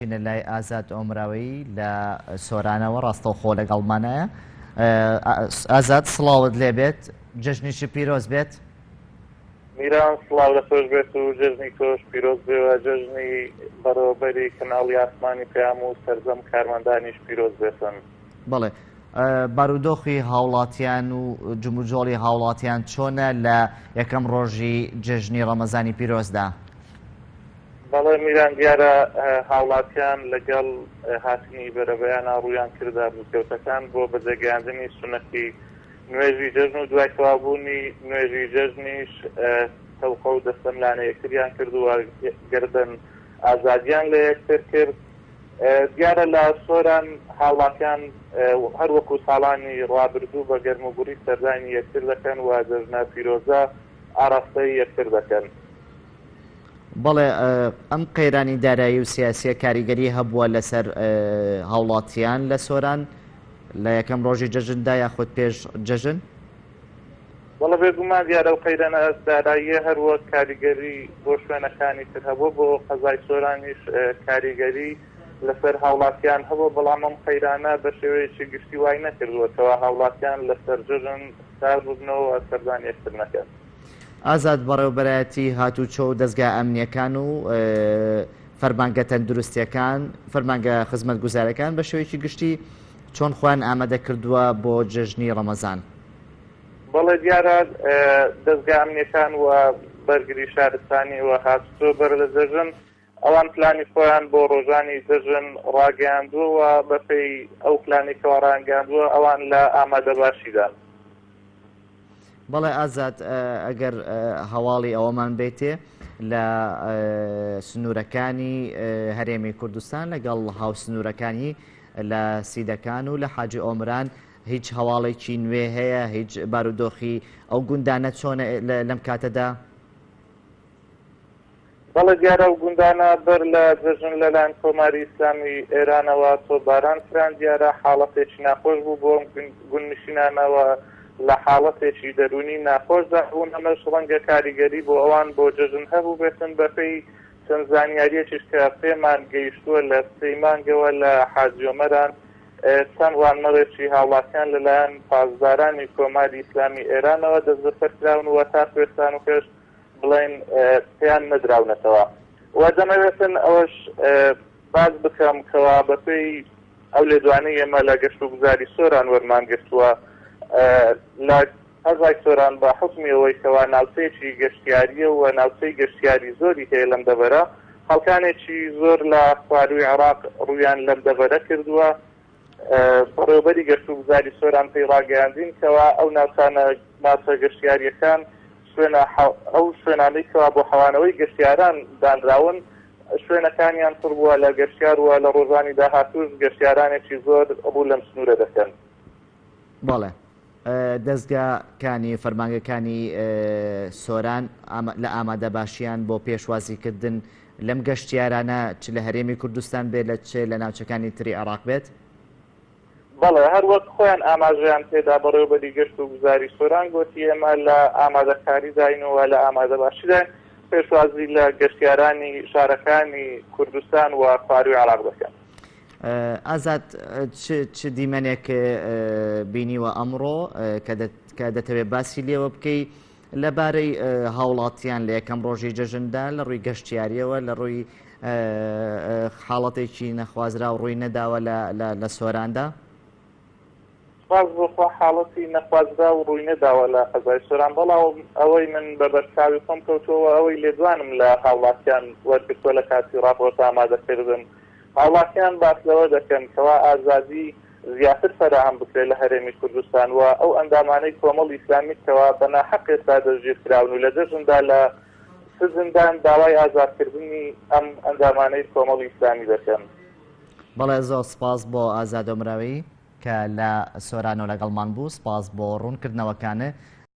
لای ئازاد ئۆمراوی لە سۆرانەوە ڕاستەوخۆ لەگەڵمانایە. ئازاد سڵاوت لێبێت، جژنیشی پیرۆز بێت. میران سڵاو لە خۆش بێت و جژنی تۆش پیرۆز بێوە، جژنی بەڕێوەبەری کەناڵی ئاسمانی پێیام و سەرجەم کارمەندانیش پیرۆز بێتن. بڵێ بارودۆخی هاوڵاتیان و جموجۆڵی هاوڵاتیان چۆنە لە یەکەم ڕۆژی جژنی ڕەمەزانی پیرۆزدا؟ بەڵێ میران دیارە هاوڵاتیان لەگەڵ هاتنی بەرەبەیان ڕوویان کردا بکەوتەکان بۆ بەجێگەیاندنی سونەتی نوێژی جژن و دوای تەوابوونی نوێژی جژنیش تەوقە و دەستەملانە یەکتریان کرد و گردن ئازادیان لە یەکتر کرد. دیارە لە سۆران هاوڵاتیان هەر وەکو ساڵانی ڕابردوو بە گەرموگوڕی سەردانی یەکتر دەکەن و جژنە پیرۆزە ئاراستەی یەکتر دەکەن. بەڵێ ئەم قەیرانی دارایی و سیاسیە کاریگەری هەبووە لەسەر هاوڵاتیان لە سۆران لە یەکەم ڕۆژی جەژندا یاخود پێش جەژن؟ وەڵە بێگومان دیارە و قەیرانە داراییە هەروە کاریگەری بۆ شوێنەکانی تر هەبوو، بۆ قەزای سۆرانیش کاریگەری لەسەر هاوڵاتیان هەبوو، بەڵام ئەم قەیرانە بە شێوەیەکی گشتی وای نەکردوەوە هاوڵاتیان لەسەر جەژن سار بوونەوە سەردان یەکتر نەکەن. ئازاد بەڕێوەبەرایەتی هاتوچۆ و دەستگا ئەمنیەکان و فەرمانگە تەندروستیەکان، فەرمانگە خزمەتگوزارەکان بە شێوەیەکی گشتی چۆن خۆیان ئامادە کردووە بۆ جژنی ڕەمەزان؟ بەڵێ دیارە دەستگا ئەمنیەکان و بەرگری شارستانی و هاتوچۆ بەر لە جەژن ئەوان پلانی خۆیان بۆ ڕۆژانی جەژن ڕاگەیاندووە و بەپێی ئەو پلانێکەوە ڕاگەیاندووە ئەوان لە ئامادە باشیدان. بەڵێ ئازاد ئەگەر هەواڵی ئەوەمان بێتێ لە سنوورەکانی هەرێمی کوردستان لەگەڵ هاو سنوورەکانی لە سیدەکان و لە حاجی ئۆمران هیچ هەواڵێکی نوێ هەیە؟ هیچ بارودۆخی ئەو گوندانە چۆنە لەم کاتەدا؟ بەڵێ دیارە و گوندانە بەر لە جەژن لەلایەن کۆماری ئیسلامی ئێرانەوە تۆباران کران، دیارە حاڵەتێکی ناخۆش بوو بۆ گوندنشینانەوە لە حاڵەتێکی دەرونی ناخۆشدا بوون. ئەمەش ڕەنگە کاریگەری بۆ ئەوان بۆ جەژن هەبوو بێتن بەپێی چەند زانیاریەکیش کە پێمان گەیشتووە لە سەی مانگەوە لە حاجی ئۆمەران چەند ڕانمەڕێکی هاوڵاتیان لەلایەن پاسدارانی کۆماری ئیسلامی ئێرانەوە دەستبەسەرکراون و تا کوێستان و پێش بڵێن پێیان نەدراونەتەوە. و دەمەوێتن ئەوەش باز بکەم کەوا بەپێی ئەو لێدوانەی ئێمە لە گەشت و گوزاری سۆران وەرمان گرتووە لە هەزای سۆران بە حکمی ئەوەی کەوا ناوچەیەکی گەشتیاریە و ناوچەی گەشتیاری زۆری هەیە لەم دەبەرە، خەڵکانێکی زۆر لە خواروی عێراق ڕوویان لەم دەبەرە کردووە. بەڕێوەبەری گەشت و گوزاری سۆران پێی ڕاگەیاندین کەوا ئەو ناوچە گەشتیاریەکان ئەو شوێنانەی کەوا بۆ حەوانەوەی گەشتیاران دانراون شوێنەکانیان پڕ بووە لە گەشتیار وە لە ڕۆژانی داهاتووش گەشتیارانێکی زۆر ڕوو لەم سنوورە دەکەن. بەڵێ دەستگاکانی فەرمانگەکانی سۆران لە ئامادە باشیان بۆ پێشوازیکردن لەم گەشتیارانە چ لە هەرێمی کوردستان بێت لە چێ لە ناوچەکانی تری عێراق بێت؟ بەڵێ هەروەک خۆیان ئاماژەیان پێدا بەڕێوەبەری گەشت و گوزاری سۆران گوتی ئێمە لە ئامادەکاری داینەوە لە ئامادە باشیدان پێشوازی لە گەشتیارانی شارەکانی کوردستان و خواروی عێراق دەکەن. ئازاد چ دیمەنێک بینیوە ئەمڕۆ کە دەتەوێت باسی لێوە بکەی لەبارەی هاوڵاتیان لە یەکەم ڕۆژی جەژندا لە ڕووی گەشتیاریەوە لە ڕووی حاڵەتێکی نەخوازرا و ڕووی نەداوە لە سۆراندا؟ سپاس بۆخوا حاڵەتی نەخوازرا و ڕووی نەداوە لە قەزای سۆران، بەڵام ئەوەی من بە بەرچاوی خۆم کەوتەوە ئەوەی لێدوانم لە هاوڵاتیان وەرگرتووە لە کاتی ڕاپۆرت ئامادەکردن. هاوڵاتیان باس لەوە دەکەن کەوا ئازادی زیاتر فەراهم بکرێت لە هەرێمی کوردستان و ئەو ئەندامانەی کۆمەڵی ئیسلامی کەوا بەناحەق ئێستا دەستگیرکراون و لە جەژندا لە سزندان داوای ئازادکردنی ئەم ئەندامانەی کۆمەڵی ئیسلامی دەکەن. بەڵێ زۆر سپاس بۆ ئازاد ئۆمراوی کە لە سۆران و لەگەڵمان بوو، سپاس بۆ ڕوونکردنەوەکانە